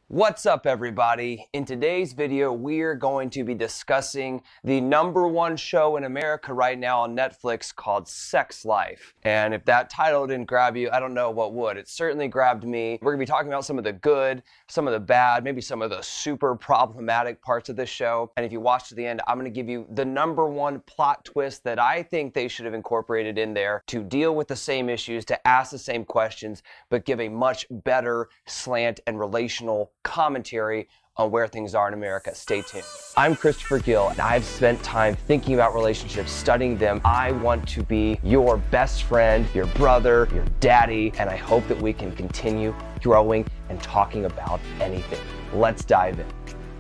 What's up, everybody? In today's video, we're going to be discussing the #1 show in America right now on Netflix called SexLife. And if that title didn't grab you, I don't know what would. It certainly grabbed me. We're gonna be talking about some of the good, some of the bad, maybe some of the super problematic parts of this show. And if you watch to the end, I'm gonna give you the #1 plot twist that I think they should have incorporated in there to deal with the same issues, to ask the same questions, but give a much better slant and relational commentary on where things are in America. Stay tuned. I'm Christopher Gill, and I've spent time thinking about relationships, studying them. I want to be your best friend, your brother, your daddy, and I hope that we can continue growing and talking about anything. Let's dive in.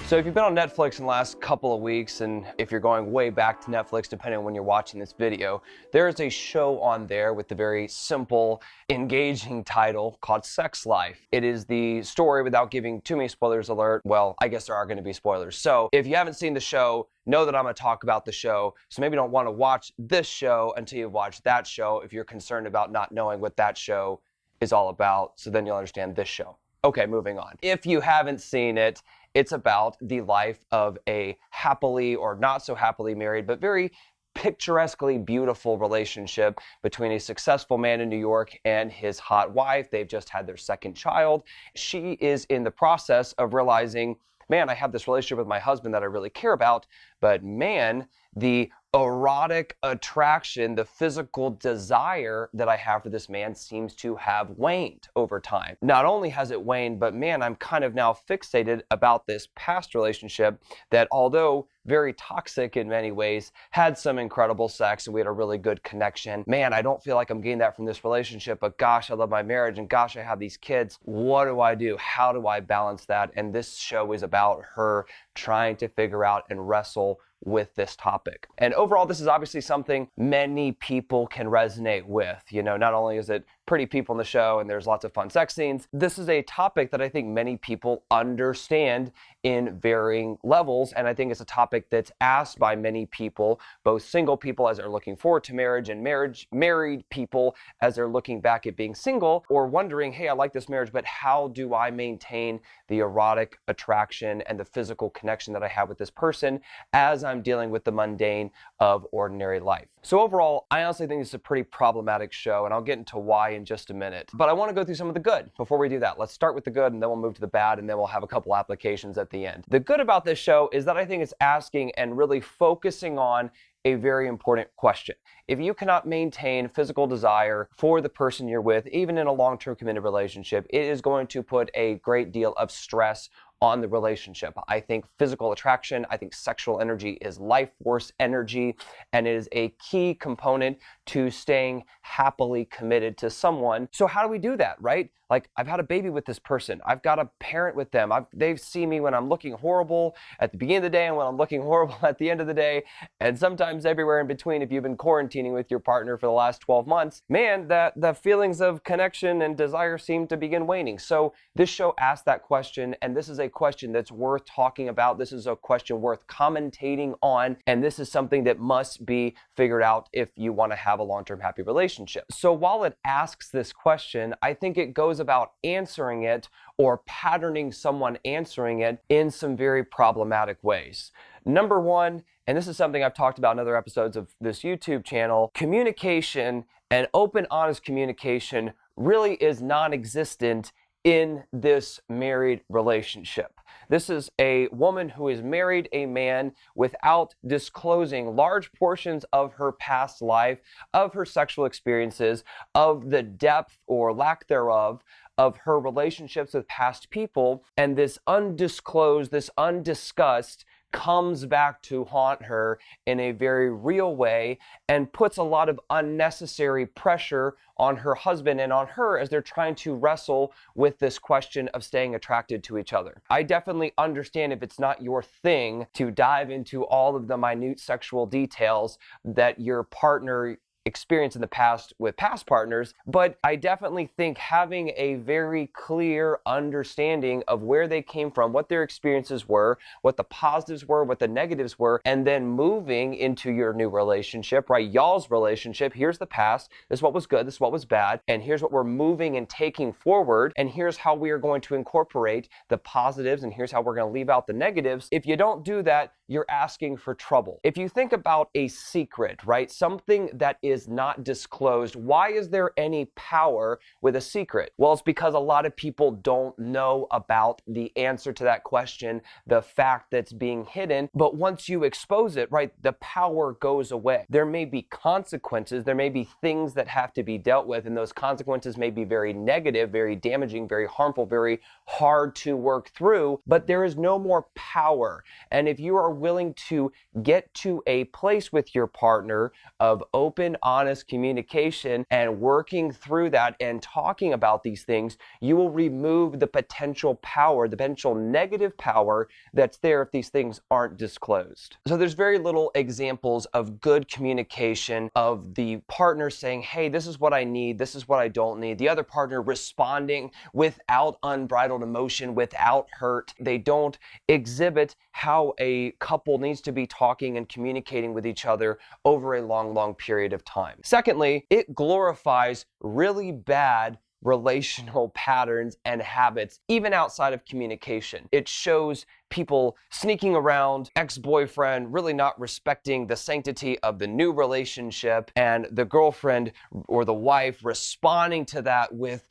So if you've been on Netflix in the last couple of weeks, and if you're going way back to Netflix, depending on when you're watching this video, there is a show on there with the very simple, engaging title called Sex Life. It is the story, without giving too many spoilers alert, well, I guess there are gonna be spoilers. So if you haven't seen the show, know that I'm gonna talk about the show. So maybe you don't wanna watch this show until you've watched that show if you're concerned about not knowing what that show is all about. So then you'll understand this show. Okay, moving on. If you haven't seen it, it's about the life of a happily or not so happily married, but very picturesquely beautiful relationship between a successful man in New York and his hot wife. They've just had their second child. She is in the process of realizing, man, I have this relationship with my husband that I really care about, but man, the erotic attraction, the physical desire that I have for this man seems to have waned over time. Not only has it waned, but man, I'm kind of now fixated about this past relationship that, although very toxic in many ways, had some incredible sex and we had a really good connection. Man, I don't feel like I'm getting that from this relationship, but gosh, I love my marriage, and gosh, I have these kids. What do I do? How do I balance that? And this show is about her trying to figure out and wrestle with this topic. And overall, this is obviously something many people can resonate with. You know, not only is it pretty people in the show and there's lots of fun sex scenes, this is a topic that I think many people understand in varying levels. And I think it's a topic that's asked by many people, both single people as they're looking forward to marriage, and married people as they're looking back at being single, or wondering, hey, I like this marriage, but how do I maintain the erotic attraction and the physical connection that I have with this person as I'm dealing with the mundane of ordinary life? So overall, I honestly think this is a pretty problematic show, and I'll get into why in just a minute. But I want to go through some of the good. Before we do that, let's start with the good, and then we'll move to the bad, and then we'll have a couple applications at the end. The good about this show is that I think it's asking and really focusing on a very important question. If you cannot maintain physical desire for the person you're with, even in a long-term committed relationship, it is going to put a great deal of stress on the relationship. I think physical attraction, I think sexual energy is life force energy, and it is a key component to staying happily committed to someone. So how do we do that, right? Like, I've had a baby with this person. I've got a parent with them. They've seen me when I'm looking horrible at the beginning of the day and when I'm looking horrible at the end of the day, and sometimes everywhere in between if you've been quarantining with your partner for the last 12 months. Man, the feelings of connection and desire seem to begin waning. So this show asks that question, and this is a question that's worth talking about. This is a question worth commentating on, and this is something that must be figured out if you want to have a long-term happy relationship. So while it asks this question, I think it goes about answering it, or patterning someone answering it, in some very problematic ways. #1, and this is something I've talked about in other episodes of this YouTube channel, communication and open, honest communication really is non-existent in this married relationship. This is a woman who has married a man without disclosing large portions of her past life, of her sexual experiences, of the depth or lack thereof of her relationships with past people. And this undisclosed, this undiscussed, comes back to haunt her in a very real way, and puts a lot of unnecessary pressure on her husband and on her as they're trying to wrestle with this question of staying attracted to each other. I definitely understand if it's not your thing to dive into all of the minute sexual details that your partner experienced in the past with past partners, but I definitely think having a very clear understanding of where they came from, what their experiences were, what the positives were, what the negatives were, and then moving into your new relationship, right? Y'all's relationship, here's the past, this is what was good, this is what was bad, and here's what we're moving and taking forward, and here's how we are going to incorporate the positives, and here's how we're going to leave out the negatives. If you don't do that, you're asking for trouble. If you think about a secret, right? Something that is not disclosed, why is there any power with a secret? Well, it's because a lot of people don't know about the answer to that question, the fact that's being hidden. But once you expose it, right, the power goes away. There may be consequences, there may be things that have to be dealt with, and those consequences may be very negative, very damaging, very harmful, very hard to work through, but there is no more power. And if you are willing to get to a place with your partner of open, honest communication and working through that and talking about these things, you will remove the potential power, the potential negative power that's there if these things aren't disclosed. So there's very little examples of good communication, of the partner saying, hey, this is what I need, this is what I don't need. The other partner responding without unbridled emotion, without hurt. They don't exhibit how a couple needs to be talking and communicating with each other over a long, long period of time. Secondly, it glorifies really bad relational patterns and habits, even outside of communication. It shows people sneaking around, ex-boyfriend really not respecting the sanctity of the new relationship, and the girlfriend or the wife responding to that with,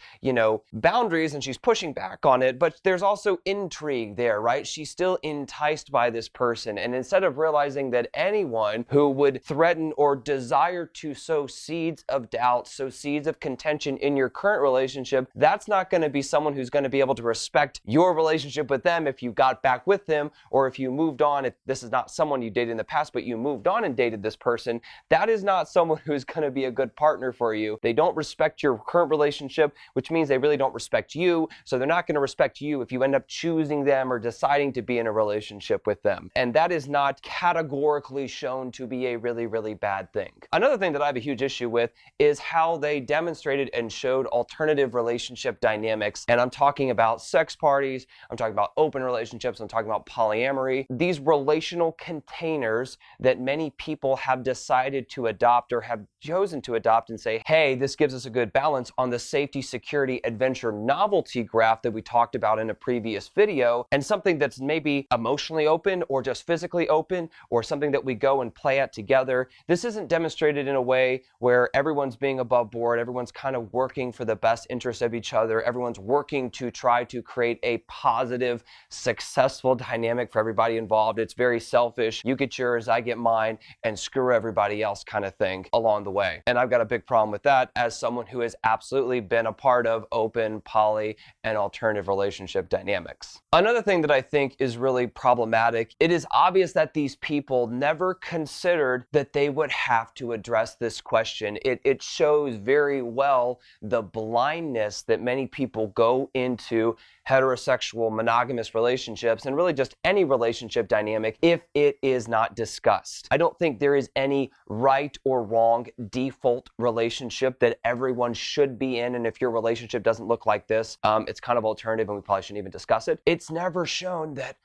boundaries, and she's pushing back on it, but there's also intrigue there, right? She's still enticed by this person, and instead of realizing that anyone who would threaten or desire to sow seeds of doubt, sow seeds of contention in your current relationship, that's not going to be someone who's going to be able to respect your relationship with them if you got back with them, or if you moved on, if this is not someone you dated in the past, but you moved on and dated this person, that is not someone who's going to be a good partner for you. They don't respect your current relationship, which means they really don't respect you, so they're not going to respect you if you end up choosing them or deciding to be in a relationship with them. And that is not categorically shown to be a really, really bad thing. Another thing that I have a huge issue with is how they demonstrated and showed alternative relationship dynamics. And I'm talking about sex parties, I'm talking about open relationships, I'm talking about polyamory. These relational containers that many people have decided to adopt or have chosen to adopt and say, hey, this gives us a good balance on the safety, security, adventure, novelty graph that we talked about in a previous video, and something that's maybe emotionally open or just physically open, or something that we go and play at together. This isn't demonstrated in a way where everyone's being above board, everyone's kind of working for the best interest of each other, everyone's working to try to create a positive, successful dynamic for everybody involved. It's very selfish. You get yours, I get mine, and screw everybody else kind of thing along the way. And I've got a big problem with that as someone who has absolutely been a part of open, poly, and alternative relationship dynamics. Another thing that I think is really problematic, it is obvious that these people never considered that they would have to address this question. It shows very well the blindness that many people go into heterosexual monogamous relationships, and really just any relationship dynamic, if it is not discussed. I don't think there is any right or wrong default relationship that everyone should be in, and if your relationship doesn't look like this, it's kind of alternative and we probably shouldn't even discuss it. It's never shown that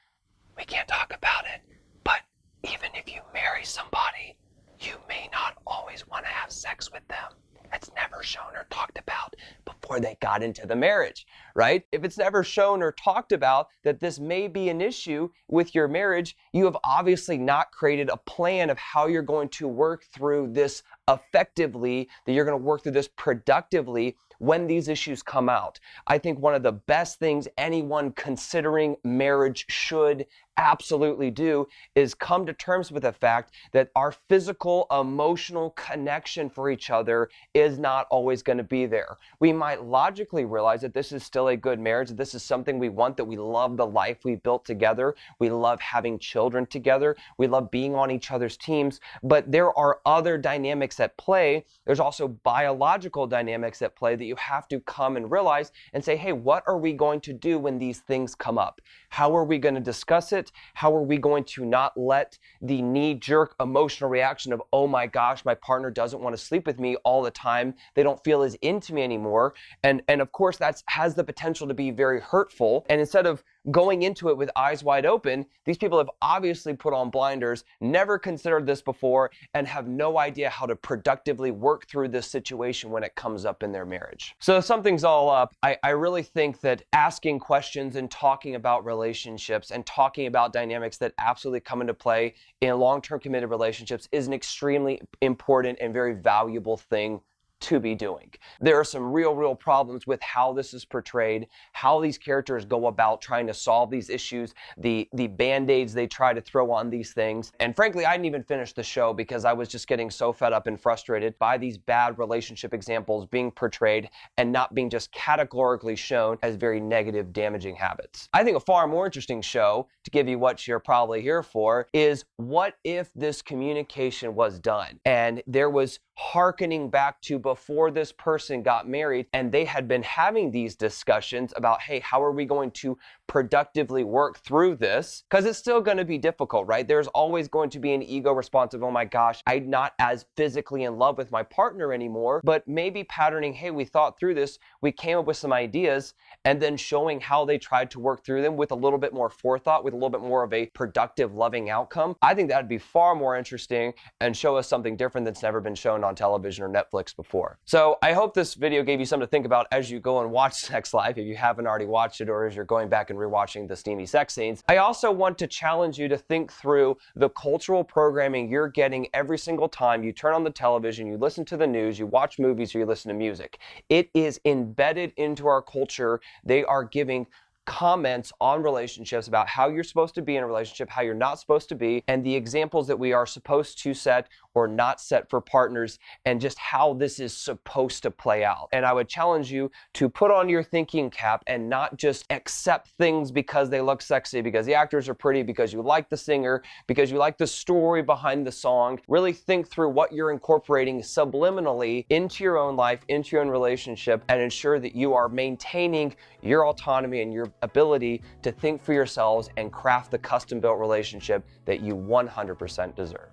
we can't talk about it, but even if you marry somebody, you may not always want to have sex with them. It's never shown or talked about before they got into the marriage, right? If it's never shown or talked about that this may be an issue with your marriage, you have obviously not created a plan of how you're going to work through this effectively, that you're going to work through this productively when these issues come out. I think one of the best things anyone considering marriage should absolutely do is come to terms with the fact that our physical, emotional connection for each other is not always going to be there. We might logically realize that this is still a good marriage, that this is something we want, that we love the life we built together, we love having children together, we love being on each other's teams, but there are other dynamics at play, there's also biological dynamics at play that you have to come and realize and say, hey, what are we going to do when these things come up? How are we going to discuss it? How are we going to not let the knee-jerk emotional reaction of, oh my gosh, my partner doesn't want to sleep with me all the time, they don't feel as into me anymore, and of course that has the potential to be very hurtful. And instead of going into it with eyes wide open, these people have obviously put on blinders, never considered this before, and have no idea how to productively work through this situation when it comes up in their marriage. So if something's all up, I really think that asking questions and talking about relationships and talking about dynamics that absolutely come into play in long-term committed relationships is an extremely important and very valuable thing to be doing. There are some real problems with how this is portrayed, how these characters go about trying to solve these issues, the band-aids they try to throw on these things. And frankly, I didn't even finish the show because I was just getting so fed up and frustrated by these bad relationship examples being portrayed and not being just categorically shown as very negative, damaging habits. I think a far more interesting show, to give you what you're probably here for, is what if this communication was done and there was hearkening back to before this person got married and they had been having these discussions about, hey, how are we going to productively work through this? Because it's still going to be difficult, right? There's always going to be an ego response of, oh my gosh, I'm not as physically in love with my partner anymore, but maybe patterning, hey, we thought through this, we came up with some ideas, and then showing how they tried to work through them with a little bit more forethought, with a little bit more of a productive, loving outcome. I think that'd be far more interesting and show us something different that's never been shown on television or Netflix before. So I hope this video gave you something to think about as you go and watch Sex Life, if you haven't already watched it, or as you're going back and rewatching the steamy sex scenes. I also want to challenge you to think through the cultural programming you're getting every single time you turn on the television, you listen to the news, you watch movies, or you listen to music. It is embedded into our culture. They are giving comments on relationships about how you're supposed to be in a relationship, how you're not supposed to be, and the examples that we are supposed to set or not set for partners, and just how this is supposed to play out. And I would challenge you to put on your thinking cap and not just accept things because they look sexy, because the actors are pretty, because you like the singer, because you like the story behind the song. Really think through what you're incorporating subliminally into your own life, into your own relationship, and ensure that you are maintaining your autonomy and your ability to think for yourselves and craft the custom-built relationship that you 100% deserve.